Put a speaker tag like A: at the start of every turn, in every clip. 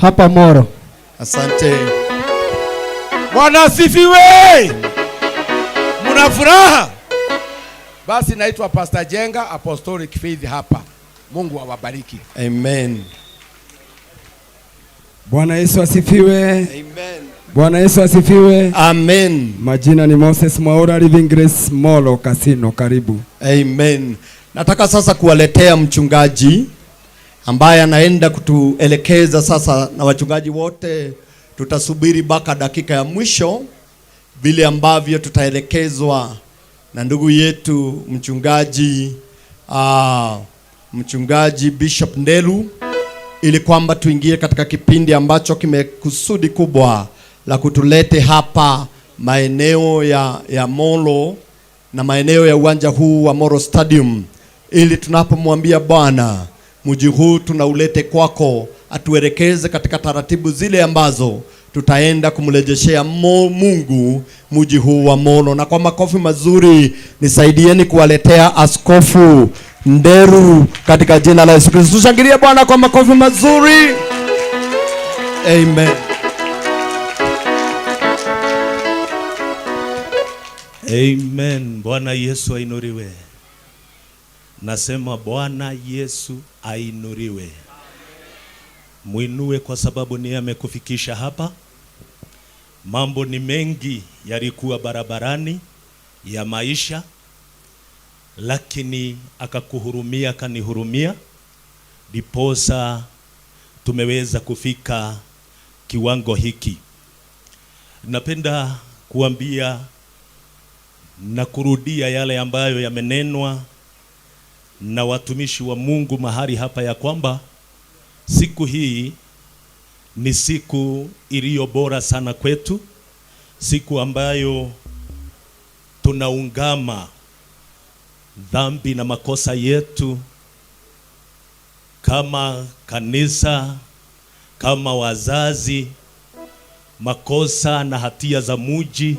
A: hapa Moro.
B: Asante.
C: Bwana asifiwe. Muna furaha? Basi naitwa Pastor Jenga, Apostolic Faith hapa. Mungu awabariki.
B: Amen.
D: Bwana Yesu asifiwe.
B: Amen.
D: Bwana Yesu asifiwe.
B: Amen.
D: Majina ni Moses Mwaura, Living Grace Molo Casino, karibu.
B: Amen. Nataka sasa kuwaletea mchungaji ambaye anaenda kutuelekeza sasa, na wachungaji wote tutasubiri mpaka dakika ya mwisho vile ambavyo tutaelekezwa na ndugu yetu mchungaji Bishop Ndelu, ili kwamba tuingie katika kipindi ambacho kimekusudi kubwa la kutulete hapa maeneo ya Molo na maeneo ya uwanja huu wa Moro Stadium, ili tunapomwambia Bwana mji huu tunaulete kwako, atuelekeze katika taratibu zile ambazo tutaenda kumrejeshea Mungu mji huu wa Molo. Na kwa makofi mazuri nisaidieni kuwaletea Askofu Nderu katika jina la Yesu Kristo. Tushangilie Bwana kwa makofi mazuri. Amen.
E: Amen. Bwana Yesu ainuriwe. Nasema Bwana Yesu ainuriwe. Muinue kwa sababu ni amekufikisha hapa. Mambo ni mengi yalikuwa barabarani ya maisha, lakini akakuhurumia, akanihurumia, diposa tumeweza kufika kiwango hiki. Napenda kuambia na kurudia yale ambayo yamenenwa na watumishi wa Mungu mahali hapa, ya kwamba siku hii ni siku iliyo bora sana kwetu, siku ambayo tunaungama dhambi na makosa yetu kama kanisa, kama wazazi, makosa na hatia za muji.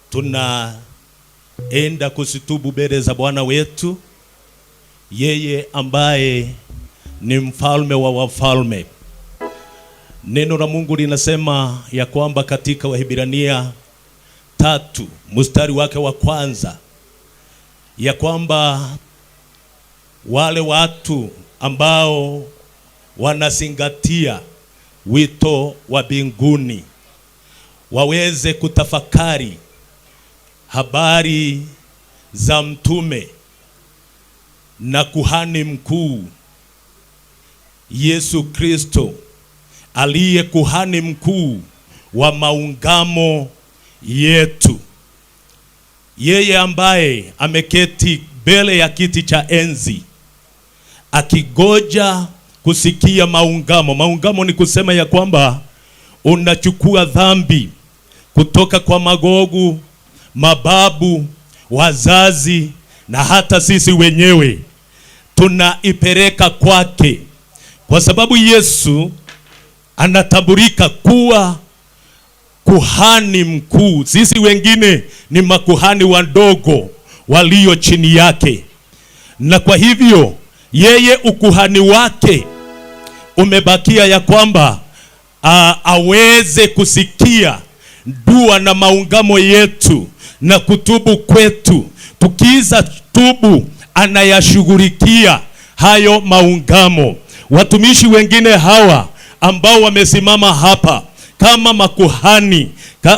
E: Tunaenda kusitubu mbele za Bwana wetu, yeye ambaye ni mfalme wa wafalme. Neno la Mungu linasema ya kwamba katika Waebrania 3 mstari wake wa kwanza, ya kwamba wale watu ambao wanazingatia wito wa mbinguni waweze kutafakari habari za mtume na kuhani mkuu Yesu Kristo, aliye kuhani mkuu wa maungamo yetu, yeye ambaye ameketi mbele ya kiti cha enzi akigoja kusikia maungamo. Maungamo ni kusema ya kwamba unachukua dhambi kutoka kwa magogu, mababu, wazazi na hata sisi wenyewe, tunaipeleka kwake, kwa sababu Yesu anatambulika kuwa kuhani mkuu. Sisi wengine ni makuhani wadogo walio chini yake, na kwa hivyo yeye ukuhani wake umebakia ya kwamba aweze kusikia dua na maungamo yetu na kutubu kwetu. Tukiza tubu, anayashughulikia hayo maungamo. Watumishi wengine hawa ambao wamesimama hapa kama makuhani,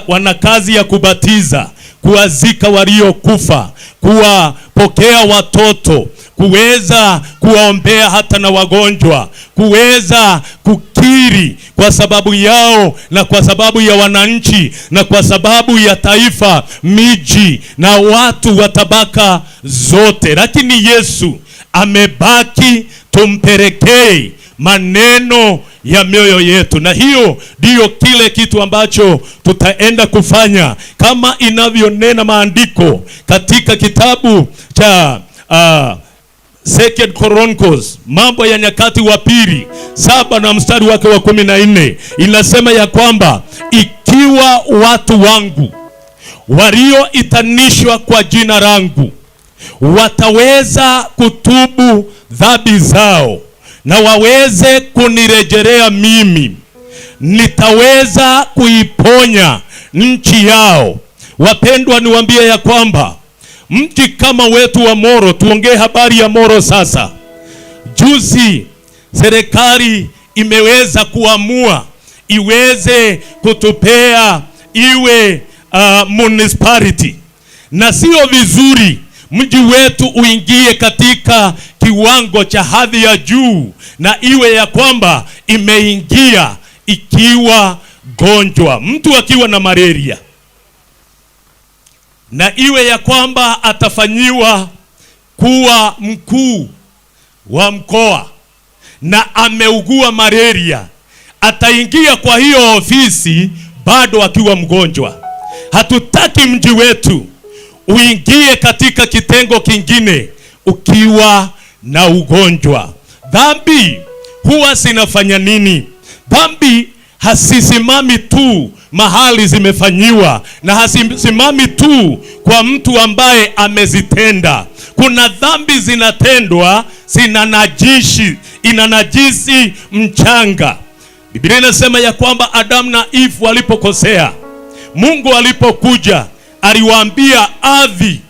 E: wana kazi ya kubatiza, kuwazika waliokufa, kuwapokea watoto, kuweza kuwaombea hata na wagonjwa, kuweza kukiri kwa sababu yao na kwa sababu ya wananchi na kwa sababu ya taifa, miji na watu wa tabaka zote. Lakini Yesu amebaki tumpelekee maneno ya mioyo yetu, na hiyo ndiyo kile kitu ambacho tutaenda kufanya kama inavyonena maandiko katika kitabu cha Second Chronicles, Mambo ya Nyakati wa Pili 7 na mstari wake wa 14, inasema ya kwamba ikiwa watu wangu walioitanishwa kwa jina langu wataweza kutubu dhambi zao na waweze kunirejelea mimi, nitaweza kuiponya nchi yao. Wapendwa, niwaambie ya kwamba mji kama wetu wa Moro, tuongee habari ya Moro sasa. Juzi serikali imeweza kuamua iweze kutupea iwe municipality, na sio vizuri mji wetu uingie katika kiwango cha hadhi ya juu na iwe ya kwamba imeingia ikiwa gonjwa, mtu akiwa na malaria, na iwe ya kwamba atafanyiwa kuwa mkuu wa mkoa na ameugua malaria, ataingia kwa hiyo ofisi bado akiwa mgonjwa. Hatutaki mji wetu uingie katika kitengo kingine ukiwa na ugonjwa. Dhambi huwa sinafanya nini? Dhambi hasisimami tu mahali zimefanyiwa, na hasisimami tu kwa mtu ambaye amezitenda. Kuna dhambi zinatendwa inanajisi mchanga. Biblia inasema ya kwamba Adamu na Eve walipokosea, Mungu alipokuja aliwaambia ardhi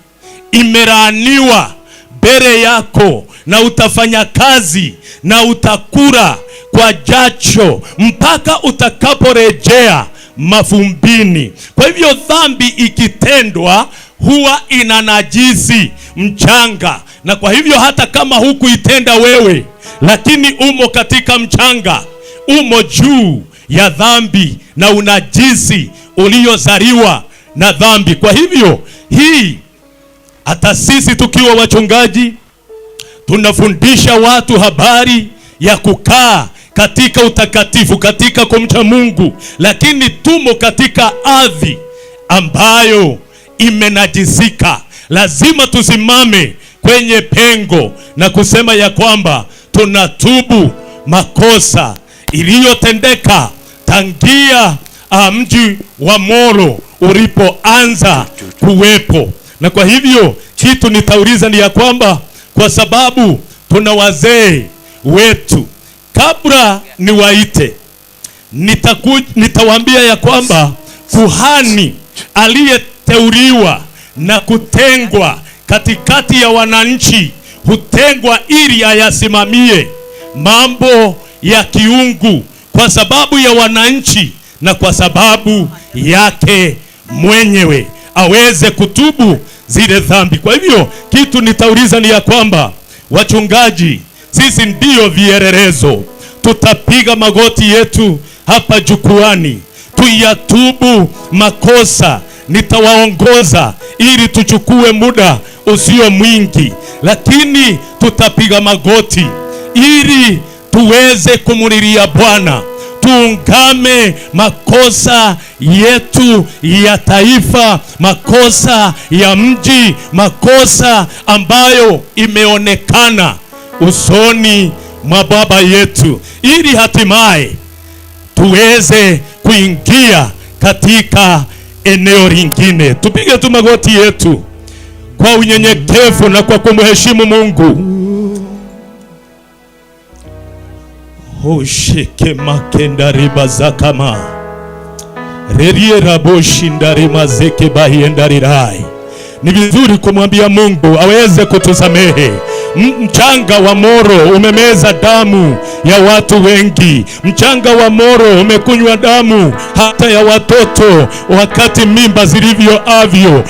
E: imelaaniwa mbele yako, na utafanya kazi na utakula kwa jasho mpaka utakaporejea mavumbini. Kwa hivyo dhambi ikitendwa huwa inanajisi mchanga, na kwa hivyo hata kama hukuitenda wewe, lakini umo katika mchanga, umo juu ya dhambi na unajisi uliozaliwa na dhambi. Kwa hivyo hii, hata sisi tukiwa wachungaji tunafundisha watu habari ya kukaa katika utakatifu, katika kumcha Mungu, lakini tumo katika ardhi ambayo imenajisika. Lazima tusimame kwenye pengo na kusema ya kwamba tunatubu makosa iliyotendeka tangia mji wa Moro ulipoanza kuwepo. Na kwa hivyo kitu nitauliza ni ya kwamba, kwa sababu tuna wazee wetu, kabla niwaite, nitawaambia ya kwamba kuhani aliyeteuliwa na kutengwa katikati ya wananchi hutengwa ili ayasimamie mambo ya kiungu kwa sababu ya wananchi na kwa sababu yake mwenyewe, aweze kutubu zile dhambi. Kwa hivyo kitu nitauliza ni ya kwamba, wachungaji sisi ndio vielelezo. Tutapiga magoti yetu hapa jukwani tuyatubu makosa. Nitawaongoza ili tuchukue muda usio mwingi, lakini tutapiga magoti ili tuweze kumulilia Bwana. Tuungame makosa yetu ya taifa, makosa ya mji, makosa ambayo imeonekana usoni mwa baba yetu, ili hatimaye tuweze kuingia katika eneo lingine. Tupige tu magoti yetu kwa unyenyekevu na kwa kumheshimu Mungu. Hosheke makenda riba zakama rerie raboshi ndari mazeke bahiendari rai. Ni vizuri kumwambia Mungu aweze kutusamehe. Mchanga wa Moro umemeza damu ya watu wengi. Mchanga wa Moro umekunywa damu hata ya watoto wakati mimba zilivyoavyo.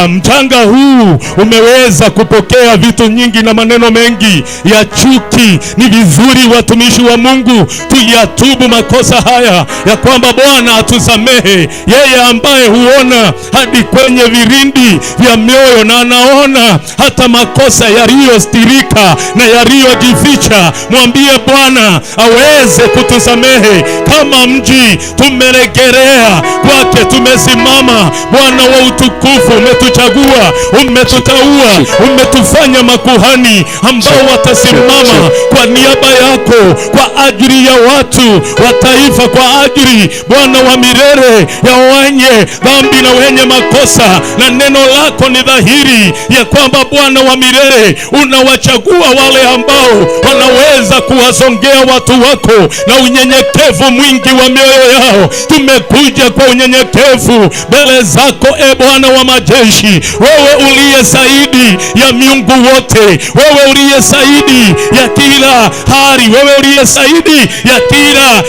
E: Mchanga huu umeweza kupokea vitu nyingi na maneno mengi ya chuki. Ni vizuri watumishi wa Mungu tuyatubu makosa haya, ya kwamba Bwana atusamehe, yeye ambaye huona hadi kwenye virindi vya mioyo na anaona hata makosa yaliyostirika na yaliyojificha. Mwambie Bwana aweze kutusamehe. Kama mji tumerejelea kwake, tumesimama. Bwana wa utukufu, umetuchagua, umetutaua, umetufanya makuhani ambao watasimama kwa niaba yako, kwa ajili ya watu wa taifa, kwa ajili Bwana wa milele ya wenye dhambi na wenye makosa. Na neno lako ni dhahiri ya kwamba Bwana wa milele una umewachagua wale ambao wanaweza kuwasongea watu wako na unyenyekevu mwingi wa mioyo yao. Tumekuja kwa unyenyekevu mbele zako, Bwana wa majeshi, wewe uliye zaidi ya miungu wote, wewe uliye zaidi ya kila hali, wewe uliye zaidi ya kila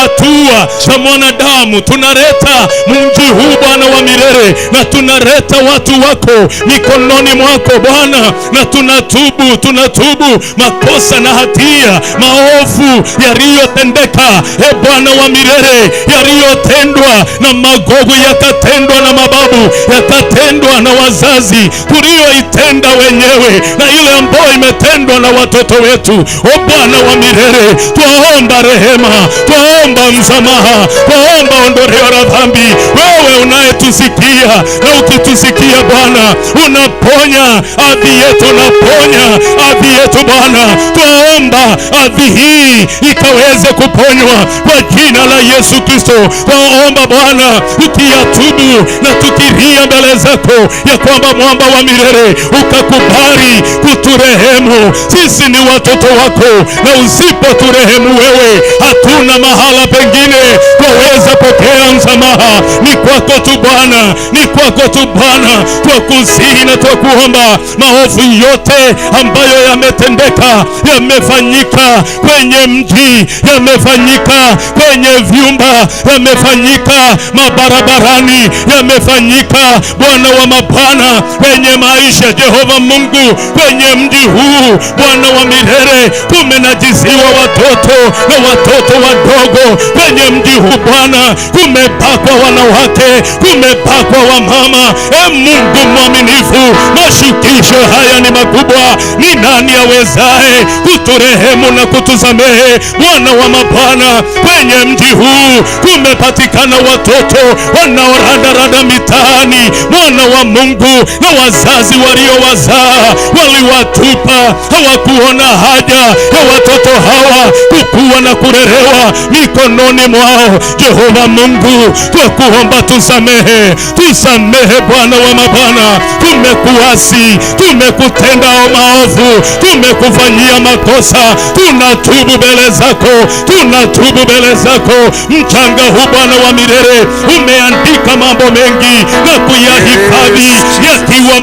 E: hatua za mwanadamu. Tunaleta mji huu Bwana wa milele, na tunaleta watu wako mikononi mwako Bwana, na tunatubu makosa na hatia, maovu yaliyotendeka Bwana wa milele, yaliyotendwa na magogo, yakatendwa na mababu, yakatendwa na wazazi, tulioitenda wenyewe, na ile ambayo imetendwa na watoto wetu. Bwana wa milele, twaomba rehema, twaomba msamaha, twaomba ondoleo la dhambi. Wewe unayetusikia, na ukitusikia Bwana unaponya adhi yetu, unaponya adhi yetu Bwana. Twaomba adhi hii ikaweze kuponywa kwa jina la Yesu Kristo. Twaomba Bwana, ukiyatubu na tukiria mbele zako ya kwamba mwamba wa milele ukakubali kuturehemu. Sisi ni watoto wako, na usipoturehemu wewe hatuna mahala pengine twaweza pokea msamaha. Ni kwako tu Bwana, ni kwako tu Bwana. Twakusihi na twakuomba, maovu yote ambayo yametendeka, yamefanyika kwenye mji, yamefanyika kwenye vyumba, yamefanyika mabarabarani, yamefanyika Bwana wa mabwana kwenye maisha, Jehova Mungu, kwenye mji huu Bwana wa milele, kumenajisiwa watoto na watoto wadogo kwenye mji huu Bwana, kumepakwa wanawake, kumepakwa wamama. Mungu mwaminifu, mashukisho haya ni makubwa. Ni nani awezaye kuturehemu na kutusamehe? Bwana wa mabwana, kwenye mji huu kumepatikana watoto wanaorandaranda mitaani, Bwana wa Mungu, na wazazi waliowazaa waliwatupa, hawakuona haja ya watoto hawa kukua na kulelewa mikononi mwao. Jehova Mungu, twakuomba tusamehe, tusamehe Bwana wa mabwana. Tumekuasi, tumekutenda maovu, tumekufanyia makosa, tunatubu mbele zako, tunatubu mbele zako. Mchanga huu Bwana wa milele umeandika mambo mengi na kuyahifadhi yakiwa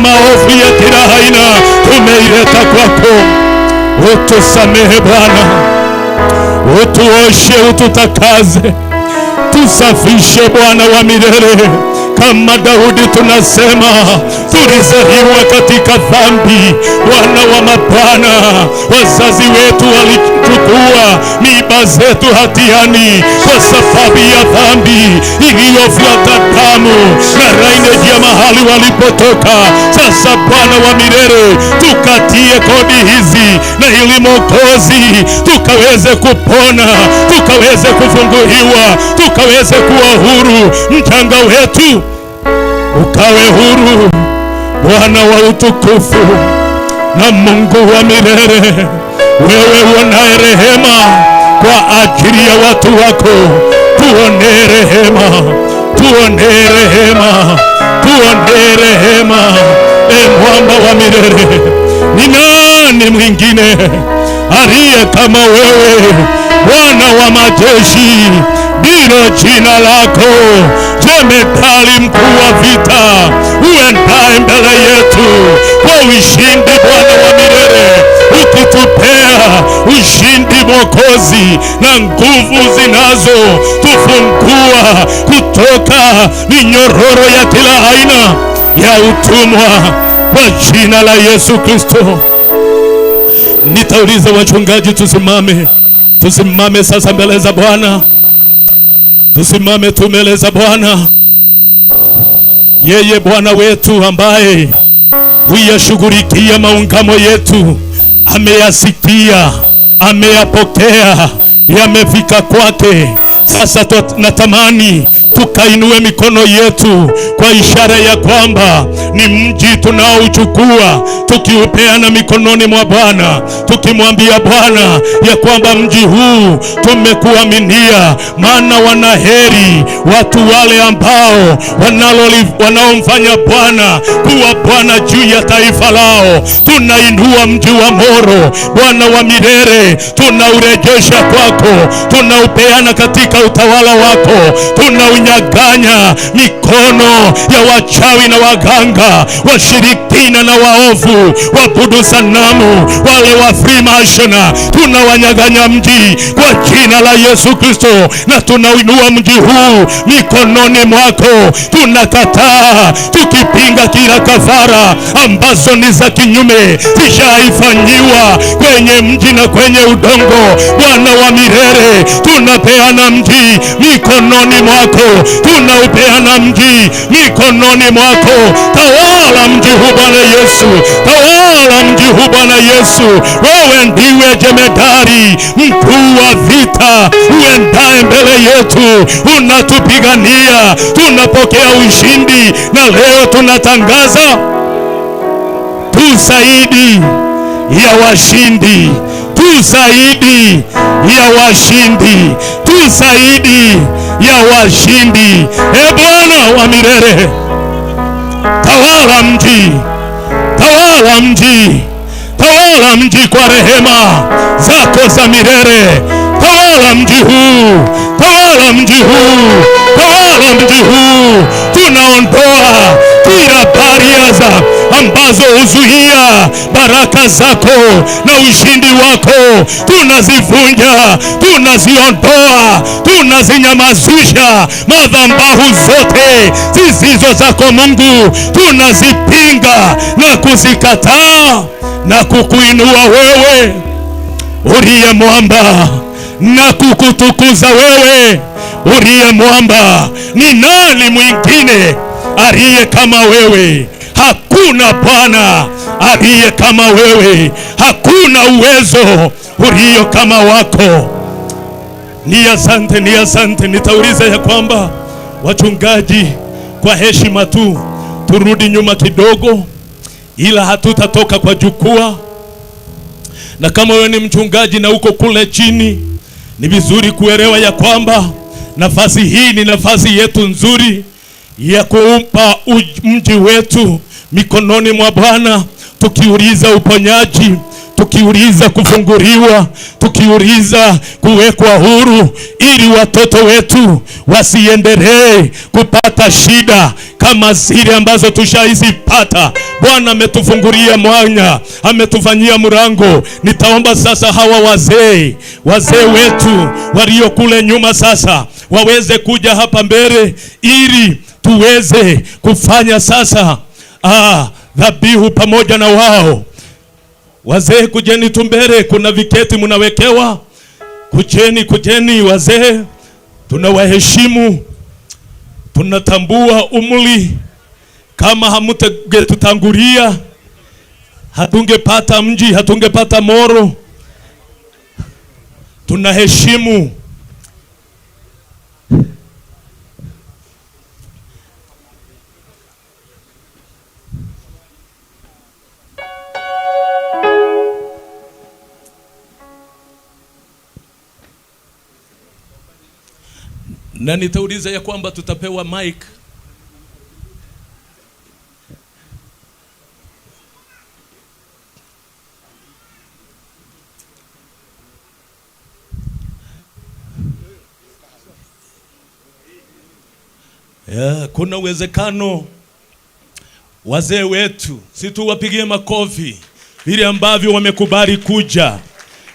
E: maovu ya kila aina tumeileta kwako. Utusamehe Bwana, utuoshe, ututakaze, tusafishe Bwana wa milele. Kama Daudi tunasema, tulizaliwa katika dhambi Bwana wa mabwana. Wazazi wetu walichukua mimba zetu hatiani kwa sababu ya dhambi iliyofuata damu na raineji ya mahali walipotoka. Sasa Bwana wa milele, tukatie kodi hizi na ili Mwokozi tukaweze kupona, tukaweze kufunguliwa, tukaweze kuwa huru. Mchanga wetu ukawe huru, Bwana wa utukufu na Mungu wa milele. Wewe uonaye rehema kwa ajili ya watu wako, tuonee rehema, tuonee rehema, tuonee rehema. Mwamba wa milele, ni nani mwingine aliye kama wewe, Bwana wa majeshi? Ndilo jina lako, jemedali mkuu wa vita, uendaye mbele yetu kwa ushindi, Bwana wa milele, ukitupea ushindi Mwokozi, na nguvu zinazo tufungua kutoka minyororo ya kila aina ya utumwa, kwa jina la Yesu Kristo. Nitauliza wachungaji tusimame, tusimame sasa mbele za Bwana. Tusimame tumeleza Bwana. Yeye Bwana wetu ambaye huyashughulikia maungamo yetu, ameyasikia, ameyapokea, yamefika kwake. Sasa natamani tukainue mikono yetu kwa ishara ya kwamba ni mji tunaouchukua, tukiupeana mikononi mwa Bwana, tukimwambia Bwana ya kwamba mji huu tumekuaminia, maana wanaheri watu wale ambao wanaomfanya Bwana kuwa Bwana juu ya taifa lao. Tunainua mji wa Moro, Bwana wa milele, tunaurejesha kwako, tunaupeana katika utawala wako, tunaunyaganya mikono ya wachawi na waganga, washirikina na waovu, wabudu sanamu, wale wa Freemason. Tunawanyaganya mji kwa jina la Yesu Kristo, na tunauinua mji huu mikononi mwako. Tunakataa, tukipinga kila kafara ambazo ni za kinyume zishaifanyiwa kwenye mji na kwenye udongo. Bwana wa milele, tunapeana mji mikononi mwako, tunaupeana mji mikononi mwako. Tawala mji huu Bwana Yesu, tawala mji huu Bwana Yesu. Wewe ndiwe jemedari mkuu wa vita, uendaye mbele yetu, unatupigania, tunapokea ushindi. Na leo tunatangaza tu zaidi ya washindi, tu zaidi ya washindi, tu zaidi ya washindi. E Bwana wa milele, tawala mji, tawala mji, tawala mji kwa rehema zako za milele. Tawala mji huu, tawala mji huu, tawala mji huu. Tunaondoa kila bariaza ambazo huzuia baraka zako na ushindi wako. Tunazivunja, tunaziondoa, tunazinyamazisha. Madhabahu zote zisizo zako Mungu tunazipinga na kuzikataa na kukuinua wewe uliye mwamba, na kukutukuza wewe uliye mwamba. Ni nani mwingine aliye kama wewe? Hakuna Bwana aliye kama wewe, hakuna uwezo ulio kama wako. Ni asante, ni asante. Nitauliza ya kwamba wachungaji, kwa heshima tu turudi nyuma kidogo, ila hatutatoka kwa jukwaa. Na kama wewe ni mchungaji na uko kule chini, ni vizuri kuelewa ya kwamba nafasi hii ni nafasi yetu nzuri ya kuumpa mji wetu mikononi mwa Bwana, tukiuliza uponyaji, tukiuliza kufunguliwa, tukiuliza kuwekwa huru, ili watoto wetu wasiendelee kupata shida kama zile ambazo tushaizipata. Bwana ametufungulia mwanya, ametufanyia mlango. Nitaomba sasa hawa wazee wetu walio kule nyuma sasa waweze kuja hapa mbele, ili tuweze kufanya sasa dhabihu pamoja na wao. Wazee kujeni tumbele, kuna viketi mnawekewa. Kujeni wazee, tunawaheshimu, tunatambua umri. Kama hamutangulia hatungepata mji, hatungepata Moro. Tunaheshimu. Na nitauliza ya kwamba tutapewa mic. Kuna uwezekano wazee wetu, si tuwapigie makofi vile ambavyo wamekubali kuja.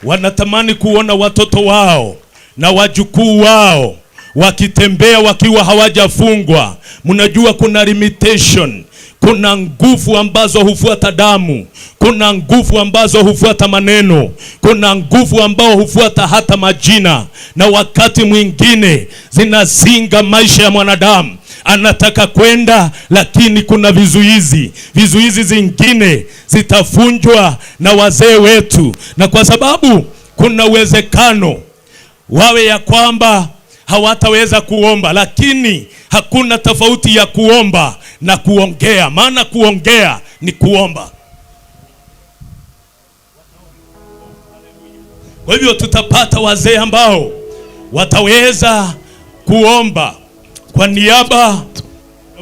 E: Wanatamani kuona watoto wao na wajukuu wao wakitembea wakiwa hawajafungwa. Mnajua kuna limitation, kuna nguvu ambazo hufuata damu, kuna nguvu ambazo hufuata maneno, kuna nguvu ambao hufuata hata majina, na wakati mwingine zinazinga maisha ya mwanadamu. Anataka kwenda, lakini kuna vizuizi. Vizuizi zingine zitafunjwa na wazee wetu, na kwa sababu kuna uwezekano wawe ya kwamba hawataweza kuomba, lakini hakuna tofauti ya kuomba na kuongea, maana kuongea ni kuomba. Kwa hivyo tutapata wazee ambao wataweza kuomba kwa niaba,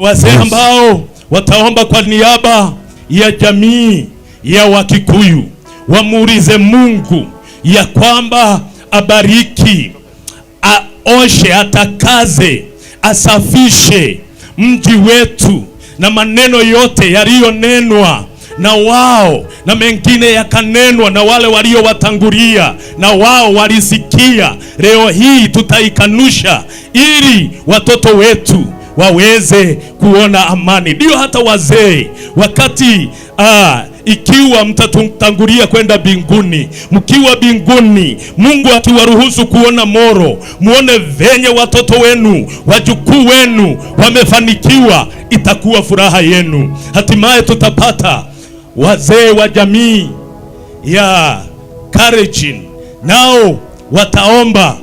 E: wazee ambao wataomba kwa niaba ya jamii ya Wakikuyu, wamuulize Mungu ya kwamba abariki, aoshe, atakaze, asafishe mji wetu na maneno yote yaliyonenwa na wao na mengine yakanenwa na wale waliowatangulia na wao walisikia. Leo hii tutaikanusha ili watoto wetu waweze kuona amani. Ndio hata wazee wakati ikiwa mtatangulia kwenda mbinguni, mkiwa mbinguni, Mungu akiwaruhusu kuona moro, muone venye watoto wenu, wajukuu wenu wamefanikiwa, itakuwa furaha yenu. Hatimaye tutapata wazee wa jamii ya Kalenjin, nao wataomba.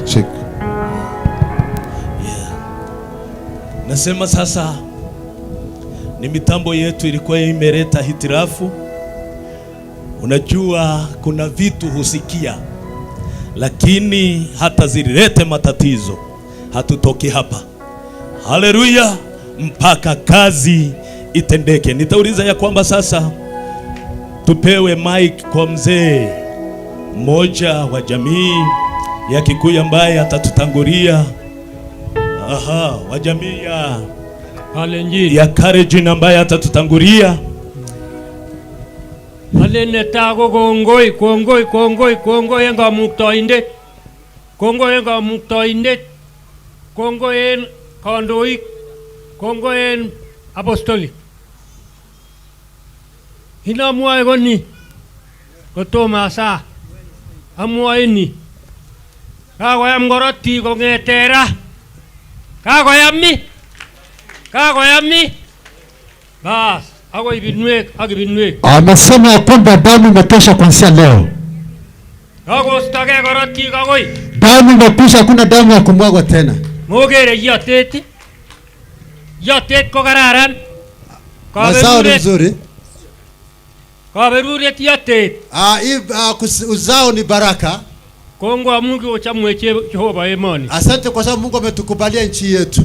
A: Check.
E: Nasema sasa ni mitambo yetu ilikuwa imeleta hitirafu. Unajua kuna vitu husikia, lakini hata zilete matatizo hatutoki hapa. Haleluya, mpaka kazi itendeke. Nitauliza ya kwamba sasa tupewe mic kwa mzee mmoja wa jamii ya Kikuyu ambaye atatutangulia. Wa jamii ya Kalenjin ambaye atatutangulia.
A: Alenetago kongoi enga muktoindet. Kongoi enga muktoindet. Kongoi en kandoik. Kongoi en apostolik. Hinamwae koni kotomo saa. Amwae ni kakoyam korotik kong'ete ra. Kakoyam ni bas ako ibinwek ak ibinwek.
F: Amesema ya kwamba damu imetosha kuanzia leo.
A: Kakostake korotik akoi.
F: Damu imekwisha, hakuna damu ya kumwagwa tena.
A: Mogere yotet. Yotet ko kararan.
F: Mazao ni mzuri.
A: Kaberuriet yotet.
F: Uzao ni baraka.
A: Kongo Mungu ochamweche Jehova emoni.
F: Asante kwa sababu Mungu ametukubalia nchi yetu.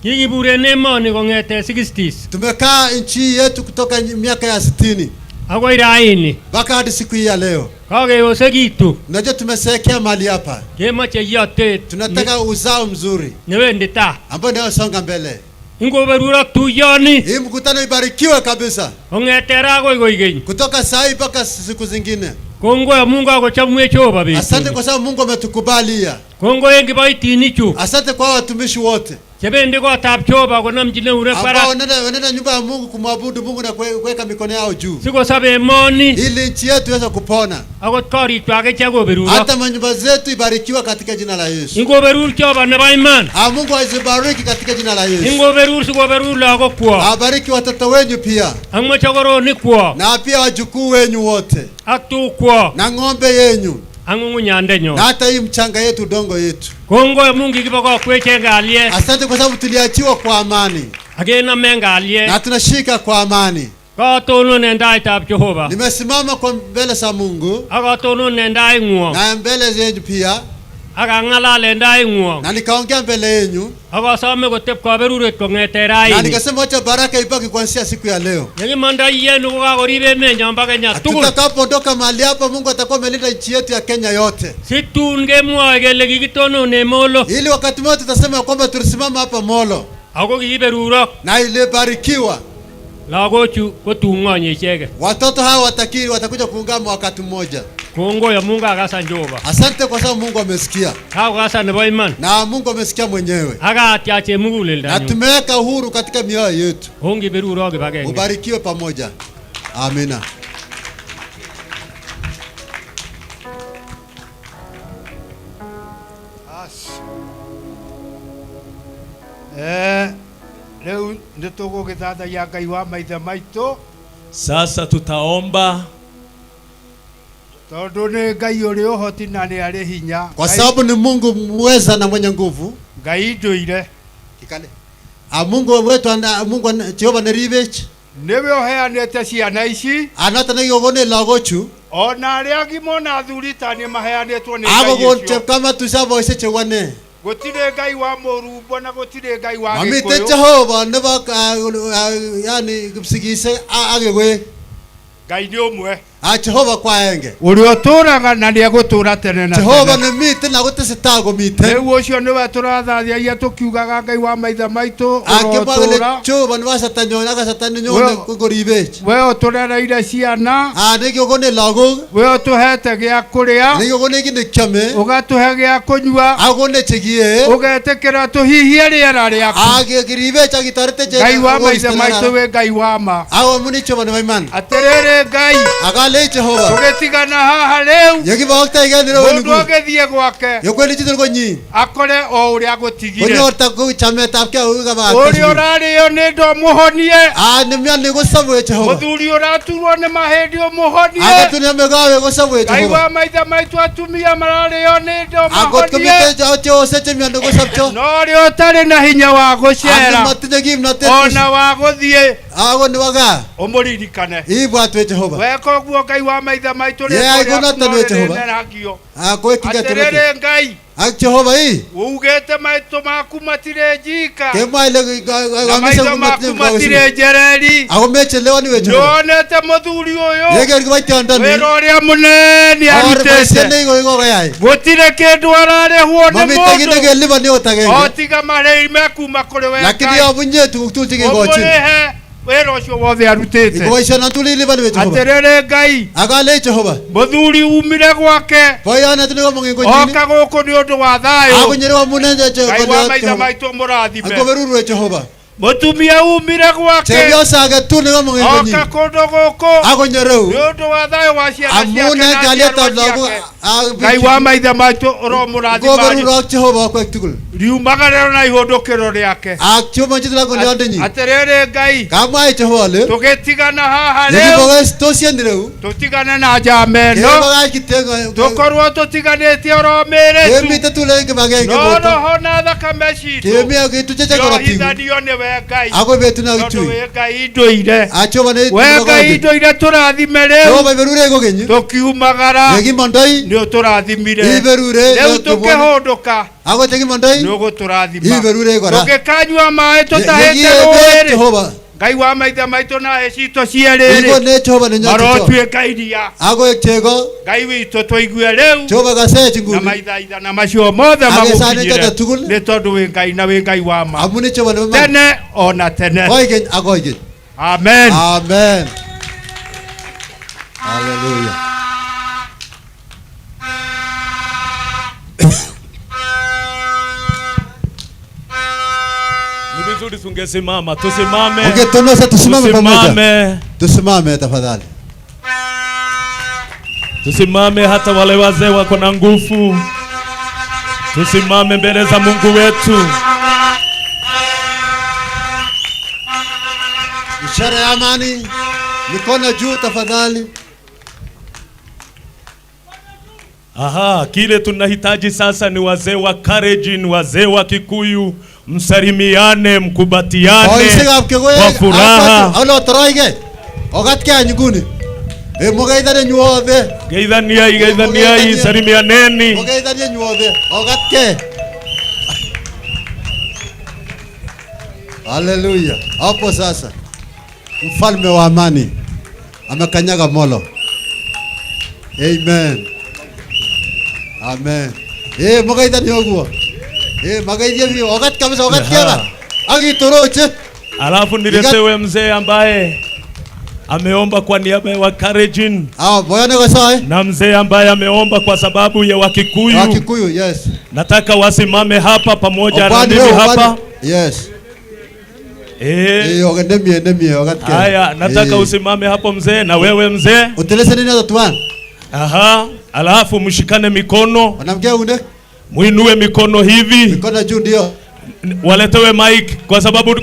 A: Kikibure nemoni kong'ete 60s.
F: Tumekaa nchi yetu kutoka miaka ya 60
A: akoi raini
F: mpaka hadi siku hii ya leo.
A: Kakeyosekitu.
F: Unajua tumesekea mali hapa.
A: Kemoche yotet.
F: Tunataka uzao mzuri
A: newendi taa
F: ambao ndio songa mbele.
A: Ingoberura tuyoni.
F: Hii mkutano ibarikiwe kabisa.
A: Kong'ete ra akoi koigeny.
F: Kutoka saa hii mpaka siku zingine.
A: Kongo ya Mungu akochamwe Jehova betuni.
F: Asante kwa sababu Mungu ametukubalia.
A: Kongo en kiboitinichu.
F: Asante kwa watumishi wote.
A: Chebendi kotab Jehova konamchine urek barak.
F: Ambao wanaenda nyumba ya Mungu kumwabudu Mungu na kuweka mikono yao juu.
A: Sikosabe emoni.
F: Ili nchi yetu iweze kupona.
A: Akot korichu akiche koberuro.
F: Hata manyumba zetu ibarikiwe katika jina la Yesu.
A: Ingoberur Jehova nebo iman.
F: Mungu azibariki katika jina la Yesu.
A: Ingoberur sikoberur lagokwo.
F: Abariki watoto wenyu pia.
A: Ak mochokoronikwo.
F: Na pia wajukuu wenyu wote.
A: Ak tukwo.
F: Na ng'ombe yenyu.
A: Ak ng'ung'unyandenyo.
F: Na hata hii mchanga yetu, udongo yetu.
A: Kongo ya Mungu kibokokwech en kalyet.
F: Asante kwa sababu tuliachiwa kwa amani.
A: Akenome en kalyet.
F: Na tunashika kwa amani.
A: Katonon en taitab Jehova.
F: Nimesimama kwa mbele za Mungu.
A: Akatonon en taing'wong.
F: Na mbele zenyu pia.
A: Akang'alal en taing'wong.
F: Na nikaongea mbele yenyu.
A: Akasome kotep kaberuret kong'ete raini.
F: Na nikasema wacha baraka ibaki kuanzia siku ya leo.
A: Yekimanda yenu kokakorib emenyo mpaka Kenya tugul.
F: Tutakapoondoka mahali hapa Mungu atakuwa amelinda nchi yetu ya Kenya yote.
A: Situn kemwoe kele kikitonone Molo.
F: Ili wakati mmoja tutasema kwamba tulisimama hapa Molo.
A: Ako kiberurok.
F: Na ilibarikiwa.
A: Lagochu kotung'onye icheket.
F: Watoto hawa watakuja kuungama wakati mmoja.
A: Kongo ya Mungu akasan Jehova.
F: Asante kwa sababu Mungu amesikia.
A: Akasan nebo iman.
F: Na Mungu amesikia mwenyewe.
A: Akatiache muguleldanyu.
F: Na tumeweka uhuru katika mioyo yetu.
A: Hongi beruro kibagenge.
F: Ubarikiwe pamoja. Amina.
C: Leo nditogo githatha ya Ngai wa maithe maitũ.
E: Sasa tutaomba
C: tondu nĩ Ngai ũrĩ ũhoti na nĩ arĩ hinya.
F: Kwa sababu ni Mungu mweza na mwenye nguvu.
C: Ngai ndũire.
F: Kikale. Mungu wetu Mungu Jehova nĩribech.
C: Nĩwe ũheanĩte ciana ici.
F: Anata nĩgĩogone lagochu.
C: Ona arĩa agima na athuri ta nĩ maheanĩtwo nĩ Ngai
F: ucio. Agogonte kama tusavoice chewane.
C: Gũtirĩ Ngai wa mũrumbo na gũtirĩ Ngai wa Gĩkũyũ.
F: Amite Jehova nebo yani gipsigise agegwe.
C: Ngai nĩ ũmwe.
F: Jehova kwa enge.
C: Ũrĩa ũtũraga na nĩ egũtũra tene na tene.
F: Jehova nĩ mite na gũtesetago mite.
C: Rĩu ũcio nĩwe tũrathathia tũkiugaga Ngai wa maithe maitũ
F: ũrotũra. Jehova nĩ wasatanyo na gasatanyo kũgũribech.
C: We ũtũrereire ciana.
F: Nĩgĩogone lago.
C: We ũtũhete gĩa kũrĩa.
F: Nĩgĩogone gĩne kĩame.
C: Ũgatũhe gĩa kũnyua.
F: Agone chegie.
C: Ũgetĩkĩra tũhihie rĩera rĩaku.
F: Agĩribech agitarete
C: Ngai wa maithe maitũ we Ngai wa ma.
F: Muni Jehova nĩ imani.
C: Atĩrĩrĩ Ngai.
F: Agale Jehova.
C: tugetigana haha riu
F: Yegi bakta igani ro
C: mundu
F: ni.
C: agithie gwake
F: Yokweli chitoro konyi.
C: akore o uria agutigire
F: Konyo orta chamet apke uga ba.
C: uria urario ni ndo muhonie
F: Nimya ni go sabu Jehova.
C: muthuri uraturwo ni mahindi umuhonie
F: Agatu ni megawe go sabu
C: Ngai
F: Jehova.
C: wa maitha maitu atumia marario ni ndo
F: Agot
C: mahonie
F: komite jo seche mya ndo go sabcho.
C: no ri utari na hinya wa gucera
F: Matinye gim na te.
C: ona wa guthie
F: Ago ni waga.
C: umuririkane
F: Ibwatwe Jehova.
C: weka guo Ngai wa maitha maitu ri
F: Yeah, igunatane Jehova.
C: neragio
F: Ago tiga tere.
C: aterere Ngai
F: Ak Jehova hii.
C: ugete maitu maku matire njika
F: Kema ile
C: na maitho maku matire njereri
F: Ago mechelewa ni we Jehova.
C: nonete muthuri uyu
F: Yege ngwaita ndani.
C: wira uria munene arutete gutire kindu ararehwo ni
F: Mami
C: mundu
F: tegine liba ni otagenge.
C: otiga marei makuma kuri we
F: Lakini abunye tutige gochi.
C: umurehe wira ucio wothe arutite
F: Ikoisha na tuli liba ni Jehova.
C: aterere Ngai
F: Agale Jehova.
C: muthuri umire gwake
F: Boyana tunigo mungingo nyini.
C: oka guku ni undu wa thayu
F: Agunyerwa munenje
C: Ngai wa maitha
F: Jehova.
C: maitu murathime
F: Agoberuru Jehova.
C: mutumia umire gwake
F: Sebio saga tunigo mungingo
C: oka
F: nyini.
C: kundu guku
F: Agonyereu.
C: ni undu wa thayu wa ciana ciake
F: Amune
C: na
F: galeta
C: njiarwa
F: lagu.
C: ciake. Ngai wa maitha maitu uromurathima
F: Goberuru Jehova kwa tukul.
C: riumaga rero na ihundukiro riake
F: Akchuma jitla ko ndonyi.
C: aterere Ngai
F: Kama Jehova le.
C: tugetigana haha
F: Yegi
C: riu
F: boga tosiendireu.
C: tutigane na njamba
F: Yegi
C: ĩno
F: boga kitenga.
C: tukorwo tutiganĩtie oro mĩrĩ
F: Kemi tatule ke bagenge
C: no
F: boto.
C: roho na thakame citũ
F: Kemi agitucheche koratigu.
C: yohithanio nĩwe Ngai
F: Ago betu na
C: tondũ
F: uchui.
C: wĩ Ngai ndũire
F: Achoma ne.
C: we Ngai ndũire tũrathime rĩu
F: Jehova berure go genyi.
C: tũkiumagara
F: Yegi mondai.
C: nĩ ũtũrathimire
F: Iberure.
C: rĩu tũkĩhũndũka
F: Ago tegi mondai.
C: nĩ ũgũtũrathima
F: Iberure gora.
C: tũgĩkanyua maĩ
F: Yegi
C: tũtahĩte rũũĩ
F: Jehova.
C: Ngai wa maitha maitũ na hĩ citũ
F: Igo
C: cierĩrĩ
F: ne Jehova ne nyacho.
C: marotuĩka iria
F: Ago ekego.
C: Ngai witũ tũigue rĩu
F: Jehova gase
C: na
F: chingulu.
C: maithaithana macio mothe
F: Agesane kata
C: magũkinyĩre
F: tugul.
C: nĩ tondũ wĩ Ngai na wĩ Ngai wa ma
F: Amune Jehova ne ma.
C: tene ona tene
F: Oigen agoigen.
C: amen
F: Amen. Hallelujah.
E: Ni vizuri tungesimama, tusimame.
F: Okay, tunaweza tusimame pamoja.
E: Tusimame.
F: Tusimame tafadhali.
E: Tusimame hata wale wazee wako na nguvu. Tusimame mbele za Mungu wetu.
F: Ishara ya amani. Mikono juu tafadhali.
E: Aha, kile tunahitaji sasa ni wazee wa Kalenjin, wazee wa Kikuyu, msalimiane, mkubatiane kwa furaha.
F: Alo toroige. Ogat kya nyuguni. Mugaidane nyuothe.
E: Geithaniai, salimianeni.
F: Mugaidane nyuothe. Ogat ke. Hallelujah. Hapo sasa. Mfalme wa amani amekanyaga molo. Amen. Amen. Mugaidane oguo. Magaidia vi ogat kabisa ogat kiaga. Agi toroche.
E: Alafu niletewe mzee ambaye ameomba kwa niaba ya Kalenjin.
F: Boyane kwa sawa.
E: Na mzee ambaye ameomba kwa sababu ya Wakikuyu.
F: Wakikuyu, yes.
E: Nataka wasimame hapa pamoja na mimi hapa.
F: Yes.
E: Ogendemie. Haya, nataka usimame hapo mzee, na wewe mzee.
F: Uteleze nini watu wan?
E: Aha, alafu mshikane mikono.
F: Wanamgea unde?
E: Muinue mikono hivi.
F: Mikono juu ndio.
E: Waletewe mic kwa sababu